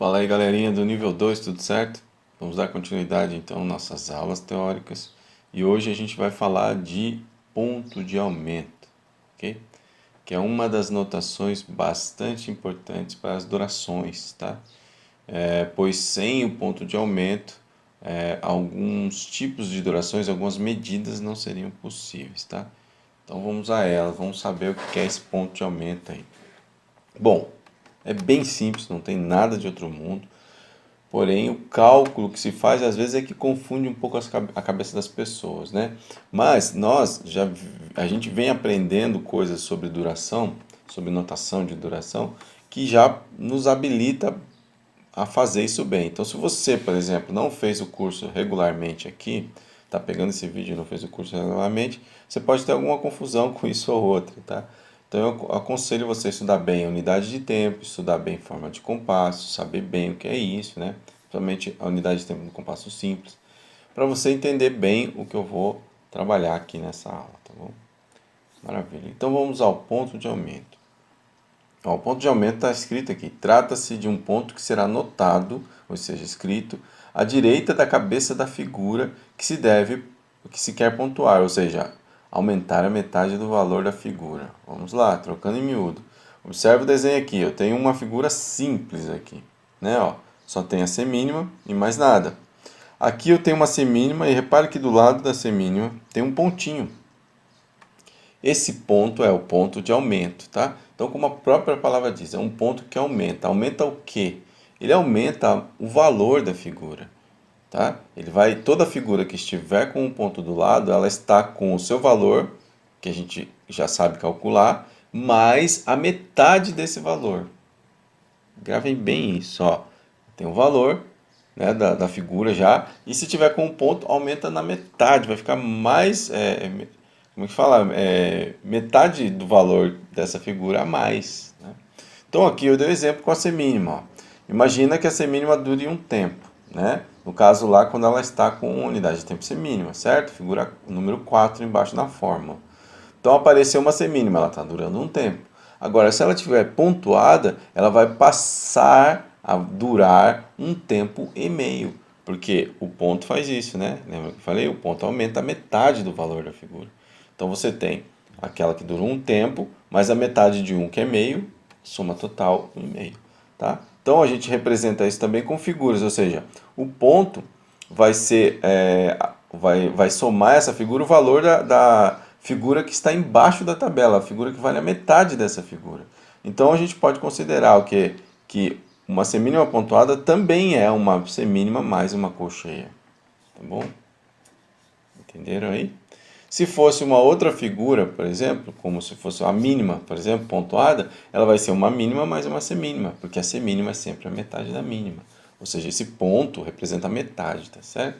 Fala aí, galerinha do nível 2, tudo certo? Vamos dar continuidade então às nossas aulas teóricas e hoje a gente vai falar de ponto de aumento, ok? Que é uma das notações bastante importantes para as durações, tá? Pois sem o ponto de aumento, alguns tipos de durações, algumas medidas não seriam possíveis, tá? Então vamos a elas, vamos saber o que é esse ponto de aumento aí. Bom, é bem simples, não tem nada de outro mundo. Porém, o cálculo que se faz às vezes é que confunde um pouco a cabeça das pessoas, né? Mas a gente vem aprendendo coisas sobre duração, sobre notação de duração, que já nos habilita a fazer isso bem. Então, se você, por exemplo, não fez o curso regularmente aqui, está pegando esse vídeo e não fez o curso regularmente, você pode ter alguma confusão com isso ou outra, tá? Então, eu aconselho você a estudar bem a unidade de tempo, estudar bem forma de compasso, saber bem o que é isso, né? Principalmente a unidade de tempo no compasso simples, para você entender bem o que eu vou trabalhar aqui nessa aula, tá bom? Maravilha. Então, vamos ao ponto de aumento. Ó, o ponto de aumento está escrito aqui. Trata-se de um ponto que será notado, ou seja, escrito, à direita da cabeça da figura que se quer pontuar, ou seja, aumentar a metade do valor da figura. Vamos lá, trocando em miúdo. Observe o desenho aqui. Eu tenho uma figura simples aqui, né? Ó, só tem a semínima e mais nada. Aqui eu tenho uma semínima e repare que do lado da semínima tem um pontinho. Esse ponto é o ponto de aumento, tá? Então, como a própria palavra diz, é um ponto que aumenta. Aumenta o quê? Ele aumenta o valor da figura, tá? Toda figura que estiver com um ponto do lado, ela está com o seu valor, que a gente já sabe calcular, mais a metade desse valor. Gravem bem isso, ó. Tem o valor, né, da figura já, e se tiver com um ponto, aumenta na metade, vai ficar mais, como é que fala? Metade do valor dessa figura a mais, né? Então aqui eu dei o exemplo com a semínima, ó. Imagina que a semínima dure um tempo, né? No caso lá, quando ela está com unidade de tempo semínima, certo? Figura número 4 embaixo na fórmula. Então apareceu uma semínima, ela está durando um tempo. Agora, se ela estiver pontuada, ela vai passar a durar um tempo e meio. Porque o ponto faz isso, né? Lembra que eu falei? O ponto aumenta a metade do valor da figura. Então você tem aquela que durou um tempo, mais a metade de um que é meio, soma total um e meio. Tá? Então a gente representa isso também com figuras, ou seja, o ponto vai ser, vai somar essa figura o valor da figura que está embaixo da tabela, a figura que vale a metade dessa figura. Então a gente pode considerar o que uma semínima pontuada também é uma semínima mais uma colcheia. Tá bom? Entenderam aí? Se fosse uma outra figura, por exemplo, como se fosse a mínima, por exemplo, pontuada, ela vai ser uma mínima mais uma semínima, porque a semínima é sempre a metade da mínima. Ou seja, esse ponto representa a metade, tá certo?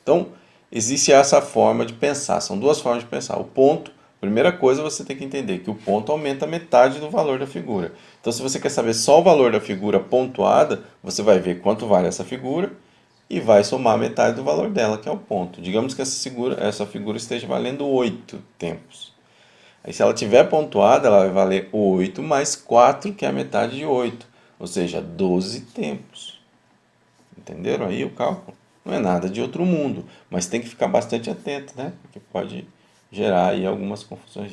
Então, existe essa forma de pensar, são duas formas de pensar. O ponto, primeira coisa, você tem que entender que o ponto aumenta a metade do valor da figura. Então, se você quer saber só o valor da figura pontuada, você vai ver quanto vale essa figura e vai somar metade do valor dela, que é o ponto. Digamos que essa figura esteja valendo 8 tempos. Aí, se ela tiver pontuada, ela vai valer 8 mais 4, que é a metade de 8, ou seja, 12 tempos. Entenderam aí o cálculo? Não é nada de outro mundo, mas tem que ficar bastante atento, né? Porque pode gerar aí algumas confusões.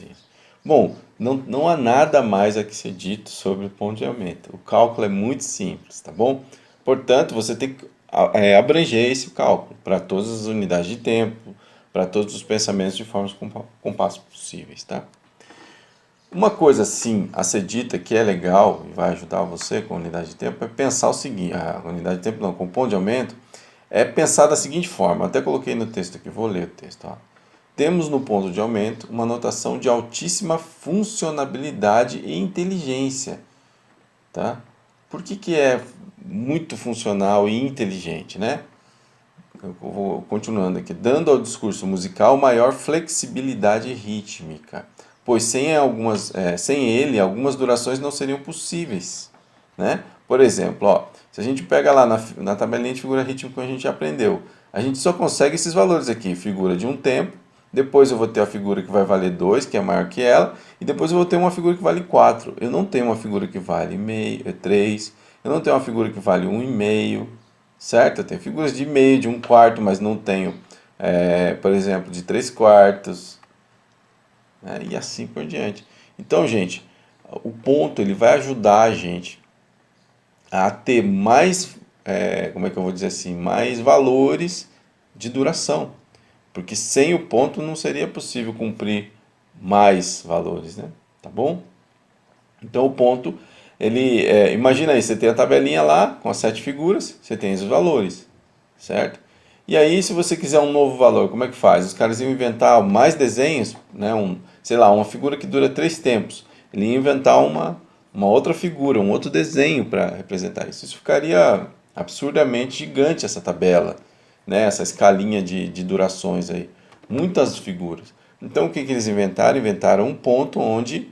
Bom, não há nada mais a que ser dito sobre o ponto de aumento. O cálculo é muito simples, tá bom? Portanto, você tem que abranger esse cálculo para todas as unidades de tempo, para todos os pensamentos de formas compassos possíveis, tá? Uma coisa sim a ser dita que é legal e vai ajudar você com a unidade de tempo é pensar o seguinte, a unidade de tempo não, com o ponto de aumento, é pensar da seguinte forma, até coloquei no texto aqui, vou ler o texto, ó. Temos no ponto de aumento uma notação de altíssima funcionabilidade e inteligência, tá? Por que é muito funcional e inteligente, né? Eu vou continuando aqui. Dando ao discurso musical maior flexibilidade rítmica, pois sem ele algumas durações não seriam possíveis, né? Por exemplo, ó, se a gente pega lá na tabelinha de figura rítmica que a gente já aprendeu, a gente só consegue esses valores aqui, figura de um tempo, depois eu vou ter a figura que vai valer 2, que é maior que ela, e depois eu vou ter uma figura que vale 4. Eu não tenho uma figura que vale meio, 3. Eu não tenho uma figura que vale 1,5, certo? Eu tenho figuras de meio, de 1/4, mas não tenho, por exemplo, de 3/4, né? E assim por diante. Então, gente, o ponto ele vai ajudar a gente a ter mais, como é que eu vou dizer assim, mais valores de duração. Porque sem o ponto não seria possível cumprir mais valores, né? Tá bom? Então o ponto, imagina aí, você tem a tabelinha lá com as 7 figuras, você tem os valores, certo? E aí, se você quiser um novo valor, como é que faz? Os caras iam inventar mais desenhos, né? Sei lá, uma figura que dura 3 tempos. Ele ia inventar uma outra figura, um outro desenho para representar isso. Isso ficaria absurdamente gigante, essa tabela, né? Essa escalinha de durações aí. Muitas figuras. Então, o que eles inventaram? Inventaram um ponto onde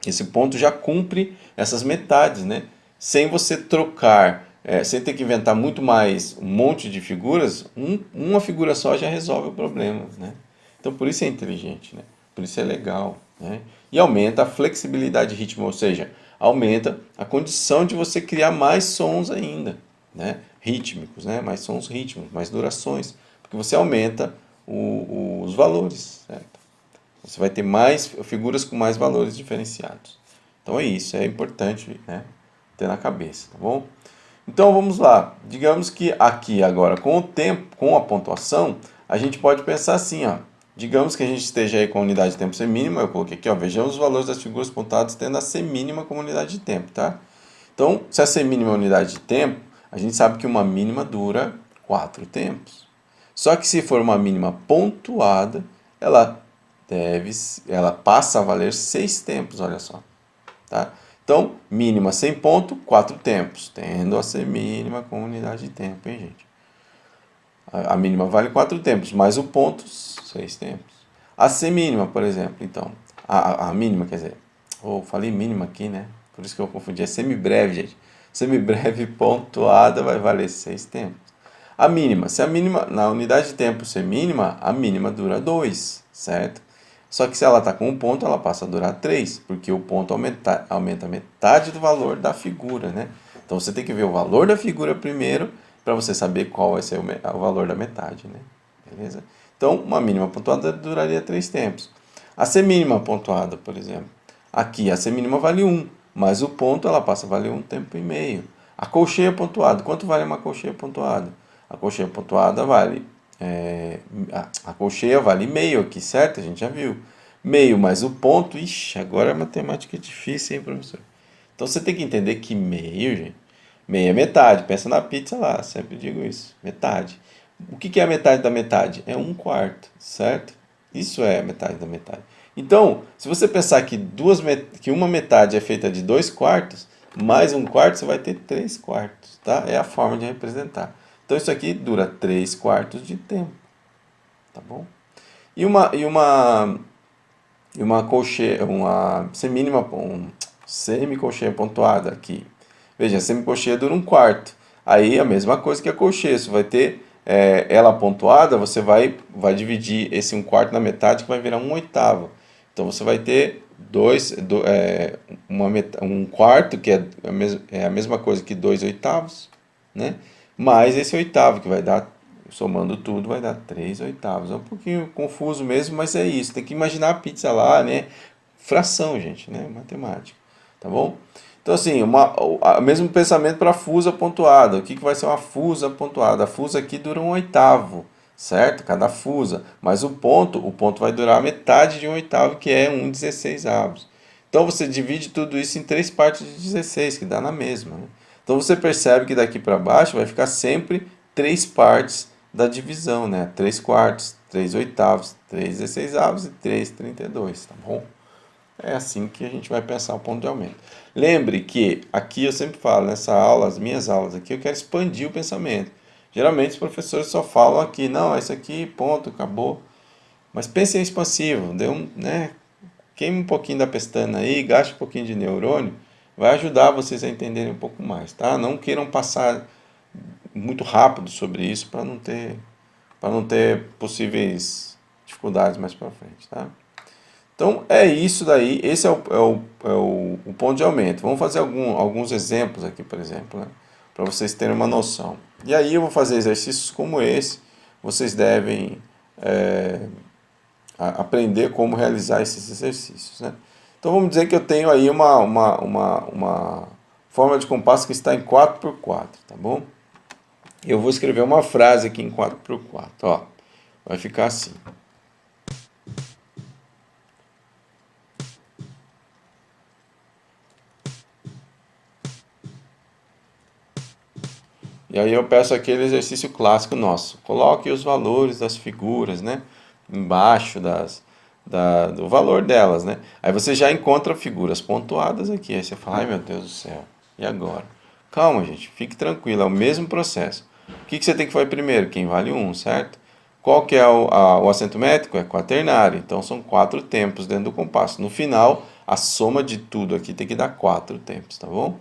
esse ponto já cumpre essas metades, né? Sem você trocar, sem ter que inventar muito mais um monte de figuras, uma figura só já resolve o problema, né? Então por isso é inteligente, né? Por isso é legal, né? E aumenta a flexibilidade rítmica, ou seja, aumenta a condição de você criar mais sons ainda, né? Rítmicos, né? Mais sons rítmicos, mais durações, porque você aumenta os valores, certo? Você vai ter mais figuras com mais valores diferenciados. Então é isso, é importante, né, ter na cabeça, tá bom? Então vamos lá. Digamos que aqui agora, com o tempo, com a pontuação, a gente pode pensar assim, ó. Digamos que a gente esteja aí com a unidade de tempo semínima, eu coloquei aqui, ó, vejamos os valores das figuras pontuadas tendo a semínima como unidade de tempo, tá? Então, se a semínima é a unidade de tempo, a gente sabe que uma mínima dura 4 tempos. Só que se for uma mínima pontuada, ela ela passa a valer 6 tempos, olha só, tá? Então, mínima 100 pontos, 4 tempos, tendo a ser mínima com unidade de tempo, hein, gente? A mínima vale 4 tempos, mais o ponto, 6 tempos. A semínima, por exemplo, então, a mínima, quer dizer, falei mínima aqui, né? Por isso que eu confundi, é semibreve, gente. Semibreve pontuada vai valer 6 tempos. A mínima, se a mínima, na unidade de tempo ser mínima, a mínima dura 2, certo? Só que se ela está com um ponto, ela passa a durar 3, porque o ponto aumenta metade do valor da figura, né? Então você tem que ver o valor da figura primeiro, para você saber qual vai ser o valor da metade, né? Beleza? Então, uma mínima pontuada duraria 3 tempos. A semínima pontuada, por exemplo. Aqui a semínima vale 1, mas o ponto ela passa a valer 1,5 tempo. A colcheia pontuada, quanto vale uma colcheia pontuada? A colcheia pontuada vale. A colcheia vale meio aqui, certo? A gente já viu. Meio mais o ponto. Ixi, agora a matemática é difícil, hein, professor? Então você tem que entender que meio, gente. Meio é metade. Pensa na pizza lá, sempre digo isso. Metade. O que é a metade da metade? É 1/4, certo? Isso é a metade da metade. Então, se você pensar que uma metade é feita de 2/4, mais 1/4, você vai ter 3/4, tá? É a forma de representar. Então, isso aqui dura 3/4 de tempo, tá bom? E uma colcheia, uma semínima, semicolcheia pontuada aqui. Veja, a semicolcheia dura 1/4. Aí a mesma coisa que a colcheia, você vai ter ela pontuada, você vai dividir esse 1/4 na metade, que vai virar 1/8. Então você vai ter 1/4, que é a mesma coisa que 2/8, né? Mais esse oitavo, que vai dar, somando tudo, vai dar 3/8. É um pouquinho confuso mesmo, mas é isso. Tem que imaginar a pizza lá, né? Fração, gente, né? Matemática, tá bom? Então, assim, o mesmo pensamento para a fusa pontuada. O que vai ser uma fusa pontuada? A fusa aqui dura 1/8, certo? Cada fusa. Mas o ponto vai durar a metade de 1/8, que é 1/16. Então, você divide tudo isso em 3 partes de 16, que dá na mesma, né? Então, você percebe que daqui para baixo vai ficar sempre 3 partes da divisão, né? 3/4, 3/8, 3/16 e 3/32, tá bom? É assim que a gente vai pensar o ponto de aumento. Lembre que aqui eu sempre falo, nessa aula, as minhas aulas aqui, eu quero expandir o pensamento. Geralmente os professores só falam aqui, não, isso aqui, ponto, acabou. Mas pense em expansivo, né? Queime um pouquinho da pestana aí, gaste um pouquinho de neurônio, vai ajudar vocês a entenderem um pouco mais, tá? Não queiram passar muito rápido sobre isso para não ter possíveis dificuldades mais para frente, tá? Então é isso daí, esse é o ponto de aumento. Vamos fazer alguns exemplos aqui, por exemplo, né? Para vocês terem uma noção. E aí eu vou fazer exercícios como esse, vocês devem aprender como realizar esses exercícios, né? Então vamos dizer que eu tenho aí uma forma de compasso que está em 4x4, tá bom? Eu vou escrever uma frase aqui em 4x4, ó. Vai ficar assim. E aí eu peço aquele exercício clássico nosso. Coloque os valores das figuras, né? Embaixo do valor delas, né? Aí você já encontra figuras pontuadas aqui. Aí você fala, ai meu Deus do céu, e agora? Calma, gente, fique tranquilo, é o mesmo processo. O que você tem que fazer primeiro? Quem vale 1, certo? Qual que é o acento métrico? É quaternário, então são 4 tempos dentro do compasso. No final, a soma de tudo aqui tem que dar 4 tempos, tá bom?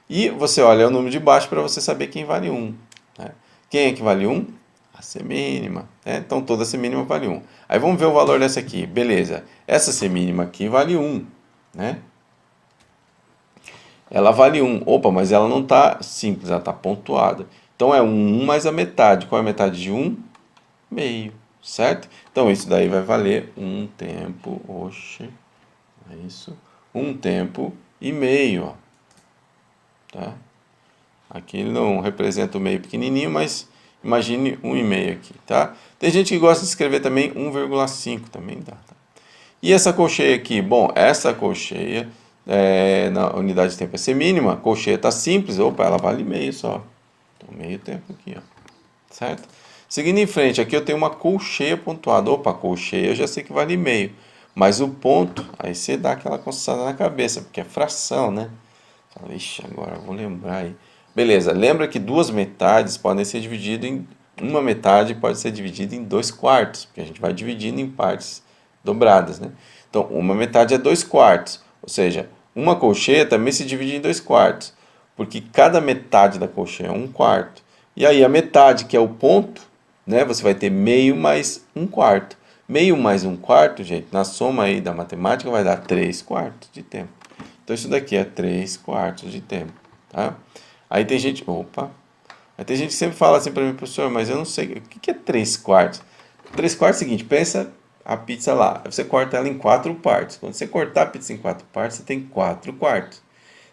E você olha o número de baixo para você saber quem vale 1. Né? Quem é que vale 1? A semínima. Né? Então toda semínima vale 1. Aí vamos ver o valor dessa aqui. Beleza. Essa semínima aqui vale 1. Né? Ela vale 1. Opa, mas ela não está simples, ela está pontuada. Então é 1 mais a metade. Qual é a metade de 1? Meio. Certo? Então isso daí vai valer 1 tempo. Oxe. É isso. 1 tempo e meio. Ó. Tá? Aqui ele não representa o meio pequenininho, mas imagine 1,5 aqui, tá? Tem gente que gosta de escrever também 1,5, também dá, tá? E essa colcheia aqui? Bom, essa colcheia, na unidade de tempo é semínima, a colcheia está simples, opa, ela vale meio só. Então, meio tempo aqui, ó, certo? Seguindo em frente, aqui eu tenho uma colcheia pontuada. Opa, colcheia eu já sei que vale meio. Mas o ponto, aí você dá aquela coçada na cabeça, porque é fração, né? Fala, ixi, agora eu vou lembrar aí. Beleza, lembra que duas metades podem ser divididas em. Uma metade pode ser dividida em 2 quartos, porque a gente vai dividindo em partes dobradas, né? Então, uma metade é 2 quartos, ou seja, uma colcheia também se divide em 2 quartos, porque cada metade da colcheia é 1 quarto. E aí a metade, que é o ponto, né? Você vai ter meio mais 1 quarto. Meio mais 1 quarto, gente, na soma aí da matemática vai dar 3 quartos de tempo. Então isso daqui é 3 quartos de tempo, tá? Aí tem gente, opa, aí tem gente que sempre fala assim para mim, professor, mas eu não sei, o que é 3 quartos? 3 quartos é o seguinte, pensa a pizza lá, você corta ela em 4 partes. Quando você cortar a pizza em 4 partes, você tem 4 quartos.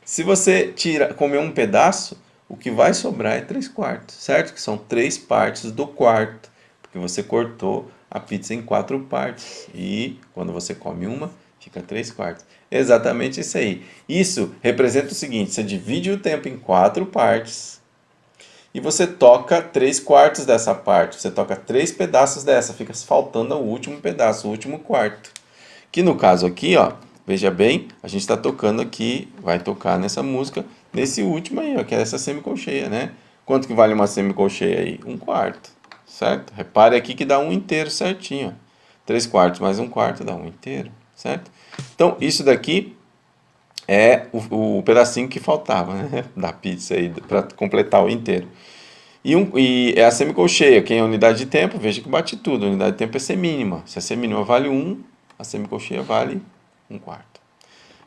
Se você comer um pedaço, o que vai sobrar é 3 quartos, certo? Que são 3 partes do quarto, porque você cortou a pizza em 4 partes. E quando você come uma, fica 3 quartos. Exatamente isso aí. Isso representa o seguinte: você divide o tempo em 4 partes e você toca 3 quartos dessa parte. Você toca 3 pedaços dessa, fica faltando o último pedaço, o último quarto. Que no caso aqui, ó, veja bem, a gente está tocando aqui, vai tocar nessa música, nesse último aí, ó, que é essa semicolcheia, né? Quanto que vale uma semicolcheia aí? 1 quarto, certo? Repare aqui que dá um inteiro certinho, ó. 3 quartos mais 1 quarto dá um inteiro, certo? Então, isso daqui é o pedacinho que faltava, né? Da pizza aí, para completar o inteiro. E é a semicolcheia, quem é a unidade de tempo, veja que bate tudo. A unidade de tempo é semínima. Se a semínima vale 1, a semicolcheia vale 1 quarto.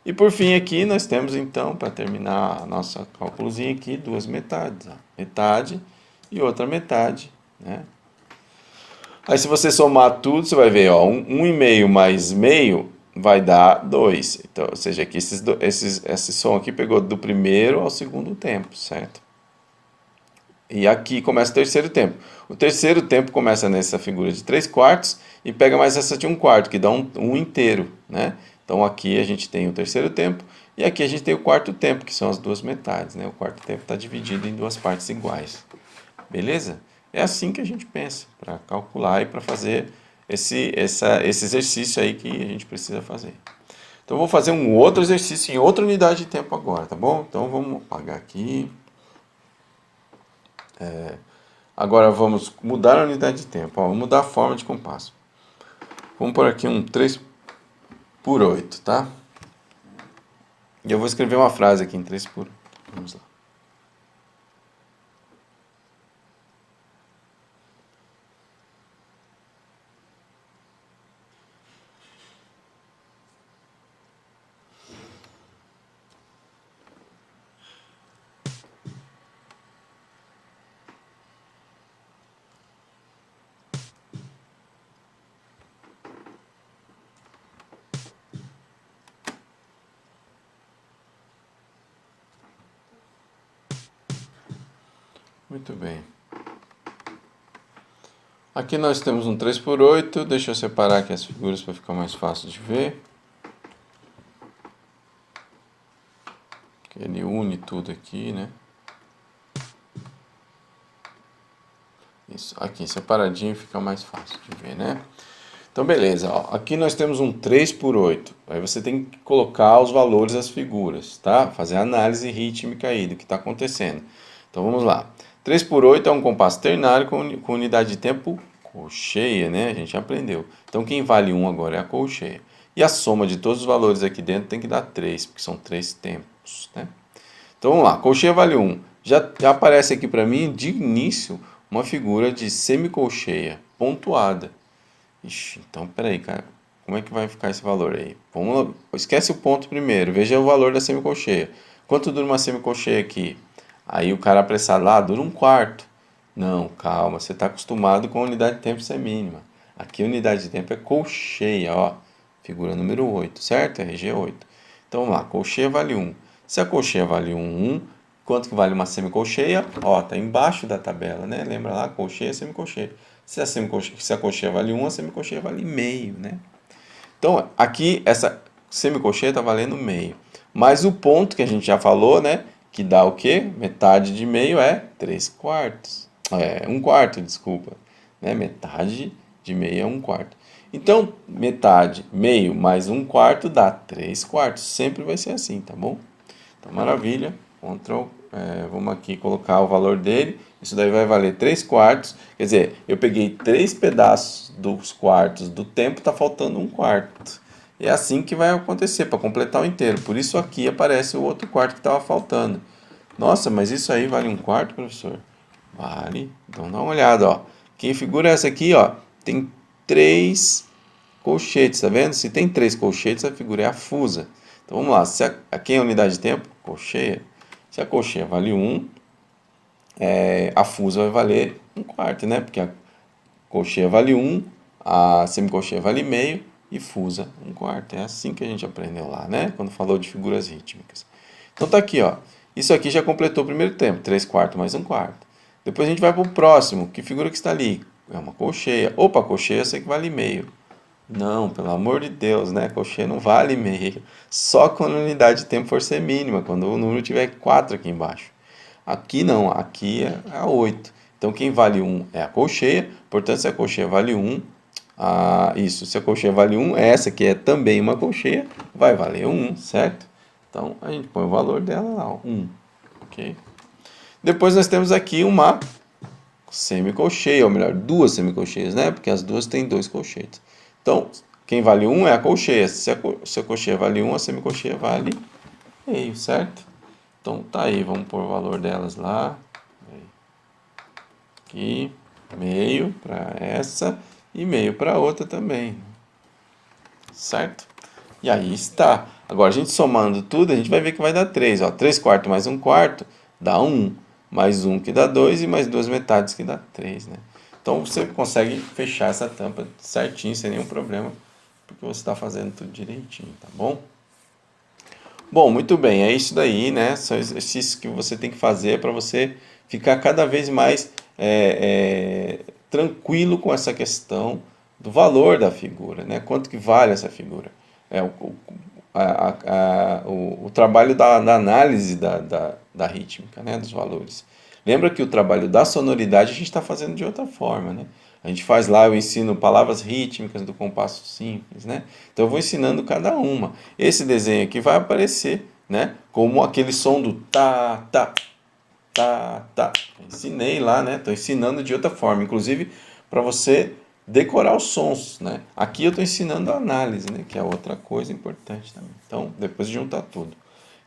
E por fim aqui nós temos então, para terminar a nossa cálculozinha aqui, duas metades. Ó. Metade e outra metade. Né? Aí se você somar tudo, você vai ver, ó, 1,5 mais meio vai dar 2. Então, ou seja, aqui esse som aqui pegou do primeiro ao segundo tempo, certo? E aqui começa o terceiro tempo. O terceiro tempo começa nessa figura de 3 quartos e pega mais essa de 1 quarto, que dá um inteiro, né? Então aqui a gente tem o terceiro tempo e aqui a gente tem o quarto tempo, que são as duas metades, né? O quarto tempo está dividido em duas partes iguais. Beleza? É assim que a gente pensa, para calcular e para fazer esse exercício aí que a gente precisa fazer. Então eu vou fazer um outro exercício em outra unidade de tempo agora, tá bom? Então vamos apagar aqui. Agora vamos mudar a unidade de tempo. Ó, vamos mudar a forma de compasso. Vamos por aqui um 3/8, tá? E eu vou escrever uma frase aqui em 3/8. Vamos lá. Muito bem. Aqui nós temos um 3/8, deixa eu separar aqui as figuras para ficar mais fácil de ver. Ele une tudo aqui, né? Isso, aqui separadinho fica mais fácil de ver, né? Então, beleza, ó. Aqui nós temos um 3/8. Aí você tem que colocar os valores das figuras, tá? Fazer a análise rítmica aí do que está acontecendo. Então, vamos lá. 3/8 é um compasso ternário com unidade de tempo colcheia, né? A gente aprendeu. Então, quem vale 1 agora é a colcheia. E a soma de todos os valores aqui dentro tem que dar 3, porque são 3 tempos, né? Então, vamos lá. Colcheia vale 1. Já aparece aqui para mim, de início, uma figura de semicolcheia pontuada. Ixi, então peraí, cara. Como é que vai ficar esse valor aí? Vamos lá. Esquece o ponto primeiro. Veja o valor da semicolcheia. Quanto dura uma semicolcheia aqui? Aí o cara apressado lá, dura 1/4. Não, calma. Você está acostumado com a unidade de tempo ser mínima. Aqui a unidade de tempo é colcheia, ó. Figura número 8, certo? RG 8. Então vamos lá. Colcheia vale 1. Se a colcheia vale 1, quanto que vale uma semicolcheia? Ó, tá embaixo da tabela, né? Lembra lá? Colcheia, semicolcheia. Se a colcheia vale 1, a semicolcheia vale meio, né? Então, aqui, essa semicolcheia está valendo meio. Mas o ponto que a gente já falou, né? Que dá o quê? Metade de meio é 3/4. É, 1/4, desculpa. Né? Metade de meio é 1/4. Então, metade, meio mais 1/4 dá 3/4. Sempre vai ser assim, tá bom? Então, maravilha. Ctrl, vamos aqui colocar o valor dele. Isso daí vai valer 3/4. Quer dizer, eu peguei 3 pedaços dos quartos do tempo, está faltando 1/4. É assim que vai acontecer, para completar o inteiro. Por isso aqui aparece o outro quarto que estava faltando. Nossa, mas isso aí vale 1/4, professor? Vale. Então dá uma olhada, ó. Que figura é essa aqui, ó? Tem 3 colchetes, tá vendo? Se tem 3 colchetes, a figura é afusa. Então vamos lá, aqui é a unidade de tempo, colcheia. Se a colcheia vale 1, a fusa vai valer 1/4, né? Porque a colcheia vale 1, a semicolcheia vale meio e fusa 1/4. É assim que a gente aprendeu lá, né? Quando falou de figuras rítmicas. Então tá aqui, ó. Isso aqui já completou o primeiro tempo, 3/4 mais 1/4. Depois a gente vai para o próximo. Que figura que está ali? É uma colcheia. Opa, colcheia eu sei que vale meio. Não, pelo amor de Deus, né? Colcheia não vale meio. Só quando a unidade de tempo for ser mínima, quando o número tiver 4 aqui embaixo. Aqui não, aqui é a 8. Então quem vale 1 é a colcheia, portanto se a colcheia vale 1, se a colcheia vale 1, essa que é também uma colcheia, vai valer 1, certo? Então a gente põe o valor dela lá, 1, ok? Depois nós temos aqui uma semicolcheia, ou melhor, duas semicolcheias, né? Porque as duas têm 2 colchetes. Então, quem vale 1 é a colcheia. Se a colcheia vale 1, a semicolcheia vale meio, certo? Então, tá aí, vamos pôr o valor delas lá. Aqui, meio para essa e meio para outra também. Certo? E aí está. Agora, a gente somando tudo, a gente vai ver que vai dar 3. Ó. 3/4 mais 1/4 dá 1. Mais 1 que dá 2 e mais 2 metades que dá 3, né? Então, você consegue fechar essa tampa certinho, sem nenhum problema, porque você está fazendo tudo direitinho, tá bom? Bom, muito bem, é isso daí, né? São exercícios que você tem que fazer para você ficar cada vez mais tranquilo com essa questão do valor da figura, né? Quanto que vale essa figura? O trabalho da análise da rítmica, né? Dos valores. Lembra que o trabalho da sonoridade a gente está fazendo de outra forma, né? A gente faz lá, eu ensino palavras rítmicas do compasso simples, né? Então eu vou ensinando cada uma. Esse desenho aqui vai aparecer, né? Como aquele som do tá, tá, tá, tá. Ensinei lá, né? Estou ensinando de outra forma, inclusive para você decorar os sons, né? Aqui eu estou ensinando a análise, né? Que é outra coisa importante também. Então, depois de juntar tudo.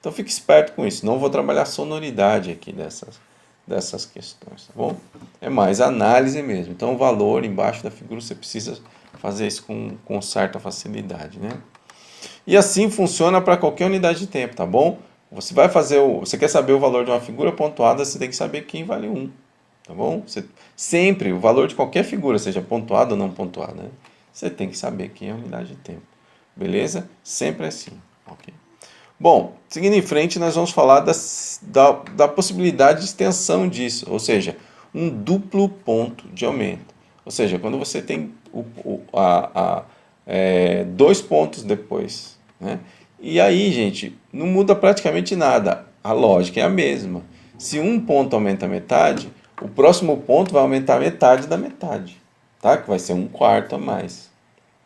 Então fique esperto com isso. Não vou trabalhar sonoridade aqui dessas questões, tá bom? É mais análise mesmo. Então, o valor embaixo da figura você precisa fazer isso com certa facilidade, né? E assim funciona para qualquer unidade de tempo, tá bom? Você quer saber o valor de uma figura pontuada, você tem que saber quem vale 1, tá bom? Sempre, o valor de qualquer figura, seja pontuada ou não pontuada, né? Você tem que saber quem é a unidade de tempo, beleza? Sempre assim, ok? Bom, seguindo em frente, nós vamos falar da possibilidade de extensão disso, ou seja, um duplo ponto de aumento. Ou seja, quando você tem dois pontos depois, né? E aí, gente, não muda praticamente nada. A lógica é a mesma. Se um ponto aumenta metade, o próximo ponto vai aumentar metade da metade, tá? Que vai ser um quarto a mais.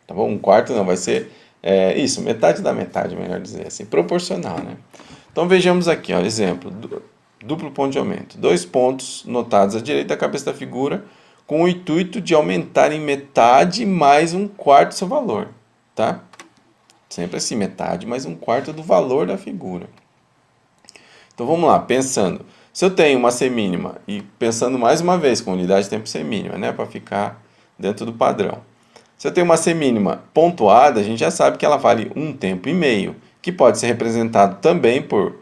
Tá bom? Um quarto não, vai ser isso, metade da metade, melhor dizer assim, proporcional, né? Então vejamos aqui, ó, exemplo, duplo ponto de aumento. Dois pontos notados à direita da cabeça da figura com o intuito de aumentar em metade mais um quarto seu valor, tá? Sempre assim, metade mais um quarto do valor da figura. Então vamos lá, pensando. Se eu tenho uma semínima e pensando mais uma vez com unidade de tempo semínima, né, para ficar dentro do padrão. Se eu tenho uma semínima pontuada, a gente já sabe que ela vale um tempo e meio, que pode ser representado também por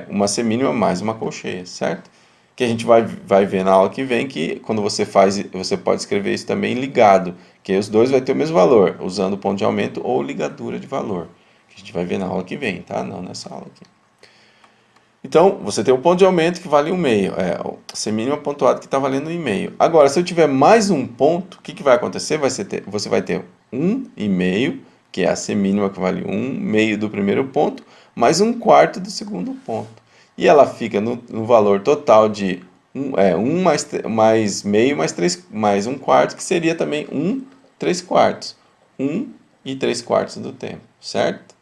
uma semínima mais uma colcheia, certo? Que a gente vai ver na aula que vem que quando você faz, você pode escrever isso também ligado, que os dois vai ter o mesmo valor, usando ponto de aumento ou ligadura de valor. Que a gente vai ver na aula que vem, tá? Não nessa aula aqui. Então, você tem um ponto de aumento que vale 1,5. O semínima pontuado que está valendo 1,5. Agora, se eu tiver mais um ponto, o que vai acontecer? Você vai ter 1,5, que é a semínima que vale 1,5 do primeiro ponto, mais um quarto do segundo ponto. E ela fica no valor total de 1 mais meio mais 3, mais um quarto, que seria também 3 quartos. 1 e 3 quartos do tempo, certo?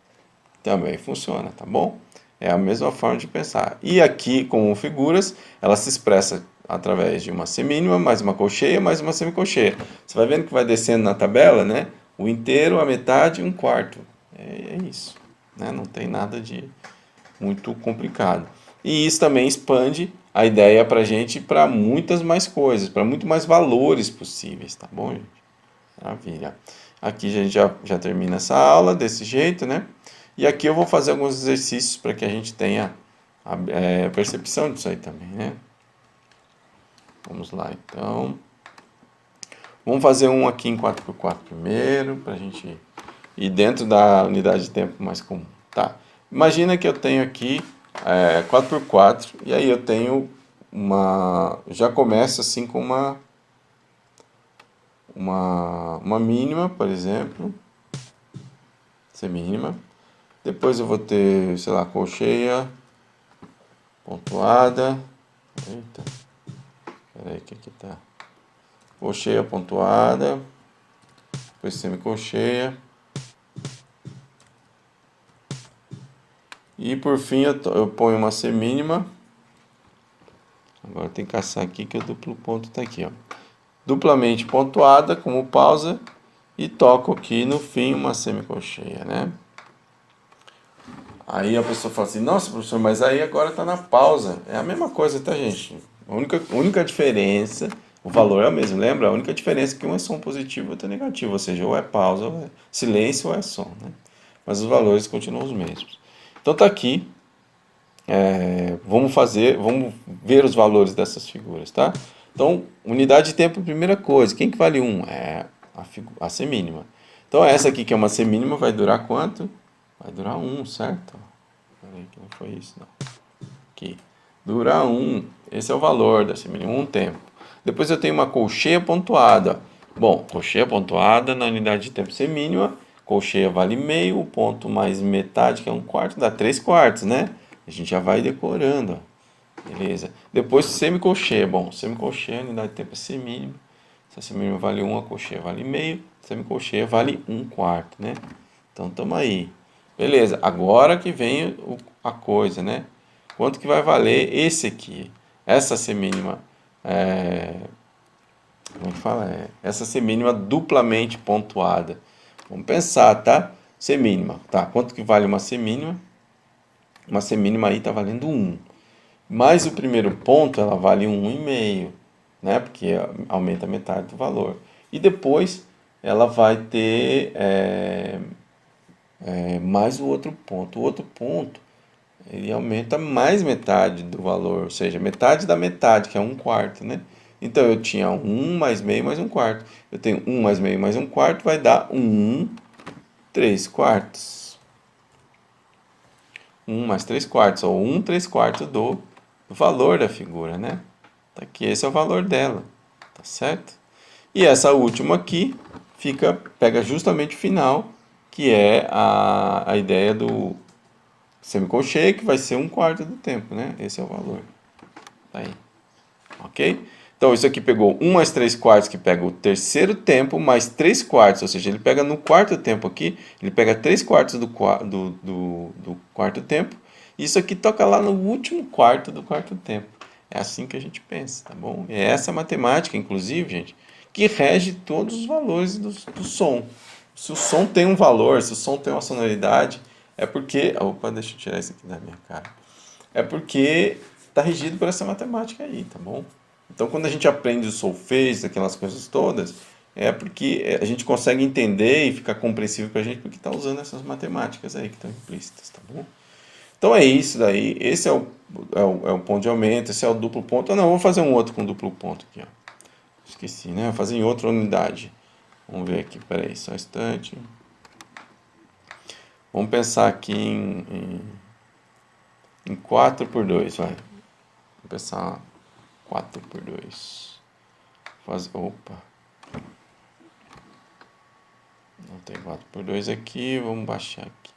Também funciona, tá bom? É a mesma forma de pensar. E aqui, com figuras, ela se expressa através de uma semínima, mais uma colcheia, mais uma semicolcheia. Você vai vendo que vai descendo na tabela, né? O inteiro, a metade e um quarto. É isso. Né? Não tem nada de muito complicado. E isso também expande a ideia para a gente para muitas mais coisas, para muito mais valores possíveis, tá bom, gente? Maravilha. Aqui a gente já termina essa aula desse jeito, né? E aqui eu vou fazer alguns exercícios para que a gente tenha a percepção disso aí também, né? Vamos lá, então. Vamos fazer um aqui em 4x4 primeiro, para a gente ir dentro da unidade de tempo mais comum, tá? Imagina que eu tenho aqui 4x4 e aí eu tenho já começa assim com uma mínima, por exemplo, semínima. Depois eu vou ter, sei lá, colcheia, pontuada. Eita, peraí, que aqui tá? Colcheia, pontuada. Depois semicolcheia. E por fim eu ponho uma semínima. Agora tem que caçar aqui que o duplo ponto tá aqui, ó. Duplamente pontuada, como pausa. E toco aqui no fim uma semicolcheia, né? Aí a pessoa fala assim, nossa professor, mas aí agora tá na pausa. É a mesma coisa, tá gente? A única diferença, o valor é o mesmo, lembra? A única diferença é que um é som positivo e outro é negativo, ou seja, ou é pausa, ou é silêncio ou é som, né? Mas os valores continuam os mesmos. Então tá aqui, vamos ver os valores dessas figuras, tá? Então, unidade de tempo, primeira coisa, quem que vale 1? É a semínima. Então essa aqui que é uma semínima vai durar quanto? Vai durar 1, certo? Peraí, que não foi isso, não. Aqui. Dura 1. Esse é o valor da semínima, 1 tempo. Depois eu tenho uma colcheia pontuada. Bom, colcheia pontuada na unidade de tempo semínima. Colcheia vale meio, o ponto mais metade, que é um quarto, dá 3 quartos, né? A gente já vai decorando, ó. Beleza. Depois semicolcheia. Bom, semicolcheia, unidade de tempo é semínima. Se a semínima vale 1, a colcheia vale meio. A semicolcheia vale 1 quarto, né? Então, tamo aí. Beleza, agora que vem a coisa, né? Quanto que vai valer esse aqui? Essa semínima, como é que fala? Essa semínima duplamente pontuada. Vamos pensar, tá? Semínima, tá? Quanto que vale uma semínima? Uma semínima aí tá valendo 1. Mais o primeiro ponto, ela vale 1,5, né? Porque aumenta metade do valor. E depois ela vai ter mais o outro ponto. O outro ponto, ele aumenta mais metade do valor, ou seja, metade da metade, que é um quarto, né? Então eu tinha 1 mais meio mais um quarto. Eu tenho 1 mais meio mais um quarto, vai dar 1, 3 quartos. 1 mais 3 quartos, ou 1 3 quartos do valor da figura, né? Tá aqui, esse é o valor dela, tá certo? E essa última aqui pega justamente o final, que é a ideia do semicolcheia, que vai ser 1/4 do tempo, né? Esse é o valor. Tá aí. Ok? Então, isso aqui pegou 1 mais 3 quartos, que pega o terceiro tempo, mais 3 quartos, ou seja, ele pega no quarto tempo aqui, ele pega 3 quartos do quarto tempo, e isso aqui toca lá no último quarto do quarto tempo. É assim que a gente pensa, tá bom? É essa matemática, inclusive, gente, que rege todos os valores do som. Se o som tem um valor, se o som tem uma sonoridade, é porque... Opa, deixa eu tirar isso aqui da minha cara. É porque está regido por essa matemática aí, tá bom? Então, quando a gente aprende o solfejo, aquelas coisas todas, é porque a gente consegue entender e ficar compreensível para a gente porque está usando essas matemáticas aí que estão implícitas, tá bom? Então é isso daí. Esse é o ponto de aumento, esse é o duplo ponto. Ah, não, vou fazer um outro com duplo ponto aqui, ó. Esqueci, né? Vou fazer em outra unidade. Vamos ver aqui, peraí, só um instante. Vamos pensar aqui em 4/2, vai. Vamos pensar 4/2. Opa. Não tem 4/2 aqui. Vamos baixar aqui.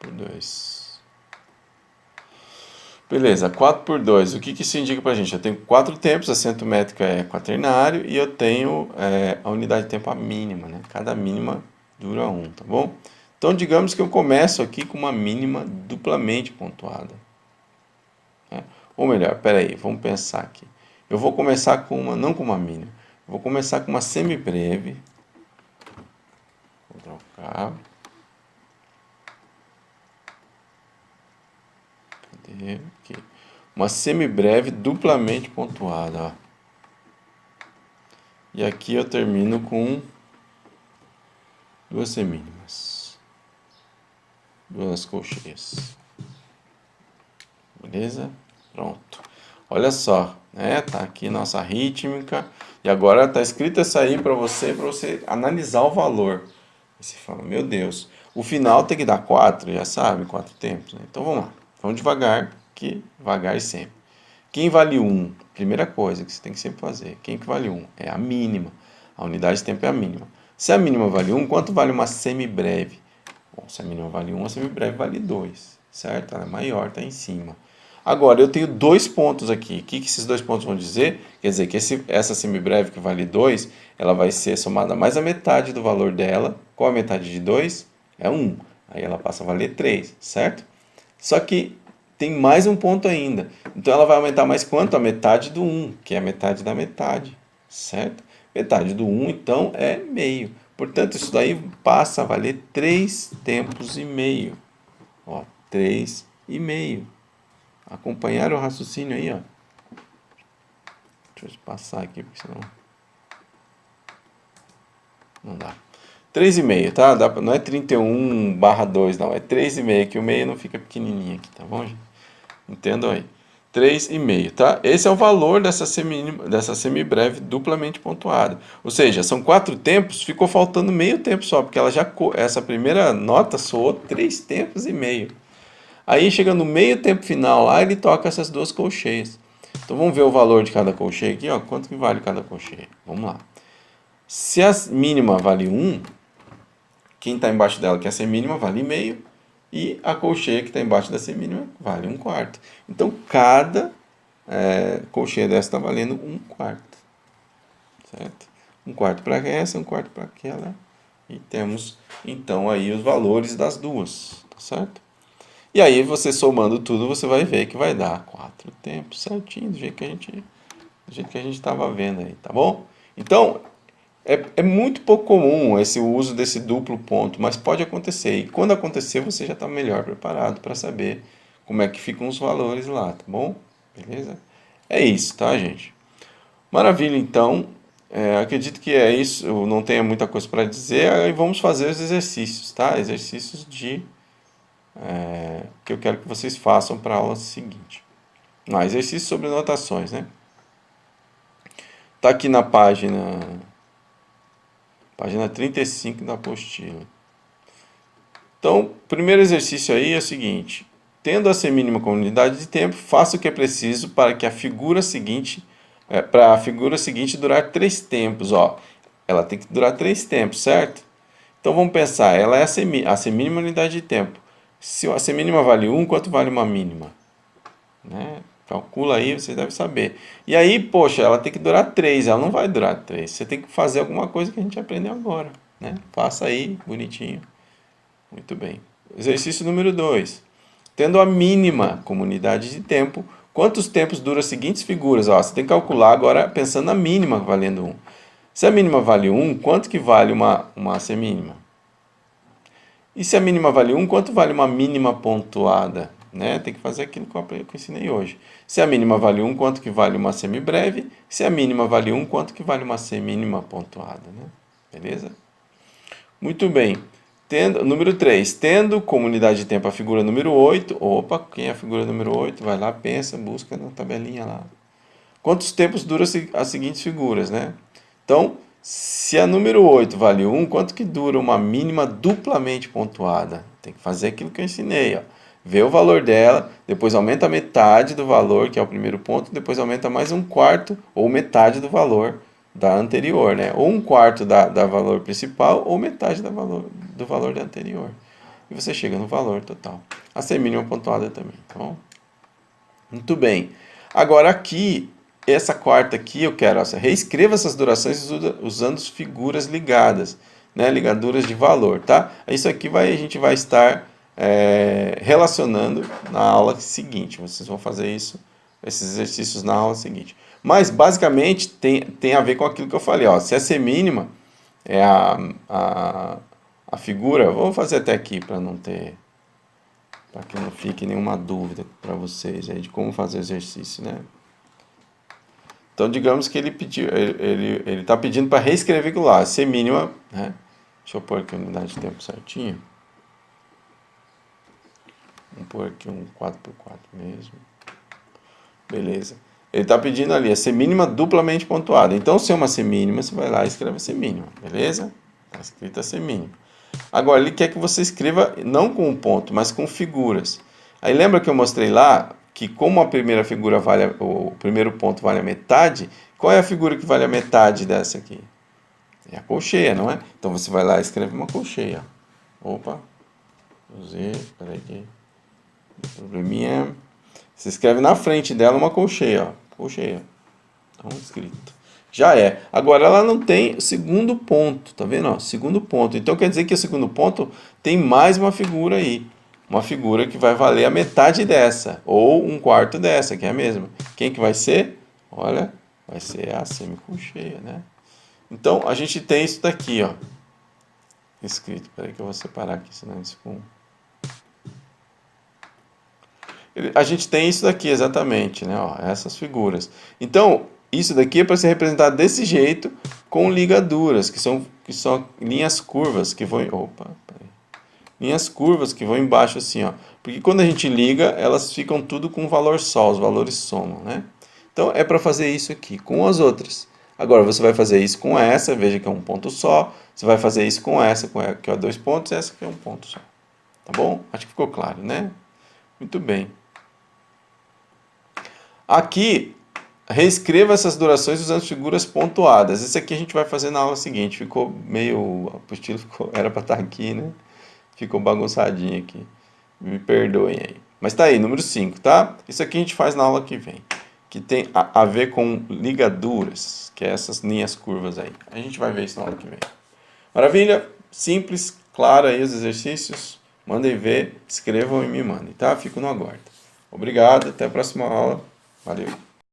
4/2. Beleza, 4/2. O que isso indica pra gente? Eu tenho 4 tempos, acento métrico é quaternário, e eu tenho a unidade de tempo a mínima, né? Cada mínima dura 1, tá bom? Então, digamos que eu começo aqui com uma mínima duplamente pontuada. Né? Ou melhor, peraí, vamos pensar aqui. Eu vou começar com não com uma mínima, eu vou começar com uma semibreve. Vou trocar. Cadê? Aqui. Uma semibreve duplamente pontuada. Ó. E aqui eu termino com duas semínimas. Duas colcheias. Beleza? Pronto. Olha só, né? Tá aqui nossa rítmica. E agora tá escrito essa aí para você analisar o valor. E você fala, meu Deus, o final tem que dar 4, já sabe, 4 tempos. Né? Então vamos lá. Vamos devagar, que devagar sempre. Quem vale 1? Primeira coisa que você tem que sempre fazer. Quem que vale 1? É a mínima. A unidade de tempo é a mínima. Se a mínima vale 1, quanto vale uma semibreve? Bom, se a mínima vale 1, a semibreve vale 2, certo? Ela é maior, está em cima. Agora, eu tenho 2 pontos aqui. O que esses 2 pontos vão dizer? Quer dizer que essa semibreve que vale 2, ela vai ser somada mais a metade do valor dela. Qual a metade de 2? É 1. Aí ela passa a valer 3, certo? Só que tem mais um ponto ainda. Então ela vai aumentar mais quanto? A metade do 1, que é a metade da metade, certo? Metade do 1, então, é meio. Portanto, isso daí passa a valer 3 tempos e meio. Ó, 3 e meio. Acompanharam o raciocínio aí, ó? Deixa eu passar aqui, porque senão não dá. 3,5, tá? Não é 31/2, não. É 3,5, que o meio não fica pequenininho aqui, tá bom, gente? Entendam aí. 3,5, tá? Esse é o valor dessa semibreve duplamente pontuada. Ou seja, são 4 tempos, ficou faltando meio tempo só, porque essa primeira nota soou 3 tempos e meio. Aí chega no meio tempo final lá, ele toca essas duas colcheias. Então vamos ver o valor de cada colcheia aqui, ó, quanto que vale cada colcheia. Vamos lá. Se a mínima vale 1, quem está embaixo dela, que é a semínima, vale meio. E a colcheia que está embaixo da semínima vale 1/4. Então, cada colcheia dessa está valendo 1/4. Certo? 1/4 para essa, 1/4 para aquela. E temos, então, aí os valores das duas. Tá certo? E aí, você somando tudo, você vai ver que vai dar 4 tempos certinho, do jeito que a gente estava vendo aí. Tá bom? Então, é muito pouco comum esse uso desse duplo ponto, mas pode acontecer. E quando acontecer, você já está melhor preparado para saber como é que ficam os valores lá, tá bom? Beleza? É isso, tá, gente? Maravilha, então. Acredito que é isso. Eu não tenho muita coisa para dizer. Aí vamos fazer os exercícios, tá? Exercícios que eu quero que vocês façam para a aula seguinte. Exercício sobre notações, né? Tá aqui na página 35 da apostila. Então, o primeiro exercício aí é o seguinte: tendo a semínima como unidade de tempo, faça o que é preciso para que a figura seguinte, para a figura seguinte durar 3 tempos, ó. Ela tem que durar 3 tempos, certo? Então vamos pensar, ela é a semínima unidade de tempo. Se a semínima vale 1, quanto vale uma mínima? Né? Calcula aí, você deve saber. E aí, poxa, ela tem que durar 3, ela não vai durar 3. Você tem que fazer alguma coisa que a gente aprendeu agora, né? Faça aí, bonitinho. Muito bem. Exercício número 2. Tendo a mínima como unidade de tempo, quantos tempos duram as seguintes figuras? Ó, você tem que calcular agora pensando na mínima valendo 1. Se a mínima vale 1, quanto que vale uma semínima? E se a mínima vale 1, quanto vale uma mínima pontuada? Né? Tem que fazer aquilo que eu ensinei hoje. Se a mínima vale 1, quanto que vale uma semibreve? Se a mínima vale 1, quanto que vale uma semínima pontuada? Né? Beleza? Muito bem. Número 3. Tendo como unidade de tempo a figura número 8. Opa, quem é a figura número 8? Vai lá, pensa, busca na tabelinha lá. Quantos tempos duram as seguintes figuras, né? Então, se a número 8 vale 1, quanto que dura uma mínima duplamente pontuada? Tem que fazer aquilo que eu ensinei, ó. Vê o valor dela, depois aumenta a metade do valor, que é o primeiro ponto, depois aumenta mais um quarto ou metade do valor da anterior, né? Ou um quarto da valor principal ou metade do valor da anterior. E você chega no valor total. A semínima pontuada também, tá bom? Muito bem. Agora aqui, essa quarta aqui eu quero, reescreva essas durações usando figuras ligadas, né? Ligaduras de valor, tá? Isso aqui a gente vai estar relacionando na aula seguinte. Vocês vão fazer esses exercícios na aula seguinte. Mas, basicamente, tem a ver com aquilo que eu falei. Ó. Se a semínima é a figura... Vamos fazer até aqui para não ter... Para que não fique nenhuma dúvida para vocês aí de como fazer o exercício, né? Então, digamos que ele pediu, ele está pedindo para reescrever aquilo lá. Semínima, né? Deixa eu pôr aqui a unidade de tempo certinho. Vamos pôr aqui um 4x4 mesmo. Beleza. Ele está pedindo ali a semínima duplamente pontuada. Então, se é uma semínima, você vai lá e escreve a semínima. Beleza? Está escrita a semínima. Agora, ele quer que você escreva não com um ponto, mas com figuras. Aí lembra que eu mostrei lá que como a primeira figura o primeiro ponto vale a metade, qual é a figura que vale a metade dessa aqui? É a colcheia, não é? Então você vai lá e escreve uma colcheia. Opa. Peraí aqui. Probleminha. Você escreve na frente dela uma colcheia, ó. Colcheia. Então, escrito. Já é. Agora, ela não tem segundo ponto, tá vendo? Ó, segundo ponto. Então, quer dizer que o segundo ponto tem mais uma figura aí. Uma figura que vai valer a metade dessa, ou um quarto dessa, que é a mesma. Quem que vai ser? Olha, vai ser a semicolcheia, né? Então, a gente tem isso daqui, ó. Escrito. Peraí que eu vou separar aqui, senão isso ficou... A gente tem isso daqui exatamente, né? Ó, essas figuras. Então, isso daqui é para ser representado desse jeito com ligaduras, que são linhas curvas que vão... Opa, peraí. Linhas curvas que vão embaixo assim, ó. Porque quando a gente liga, elas ficam tudo com valor só, os valores somam, né? Então, é para fazer isso aqui com as outras. Agora, você vai fazer isso com essa, veja que é um ponto só. Você vai fazer isso com essa, que é 2 pontos, essa que é um ponto só. Tá bom? Acho que ficou claro, né? Muito bem. Aqui, reescreva essas durações usando figuras pontuadas. Isso aqui a gente vai fazer na aula seguinte. Ficou meio... O apostilo era para estar aqui, né? Ficou bagunçadinho aqui. Me perdoem aí. Mas tá aí, número 5, tá? Isso aqui a gente faz na aula que vem. Que tem a ver com ligaduras, que é essas linhas curvas aí. A gente vai ver isso na aula que vem. Maravilha? Simples, claro aí os exercícios. Mandem ver, escrevam e me mandem, tá? Fico no aguardo. Obrigado, até a próxima aula. Valeu!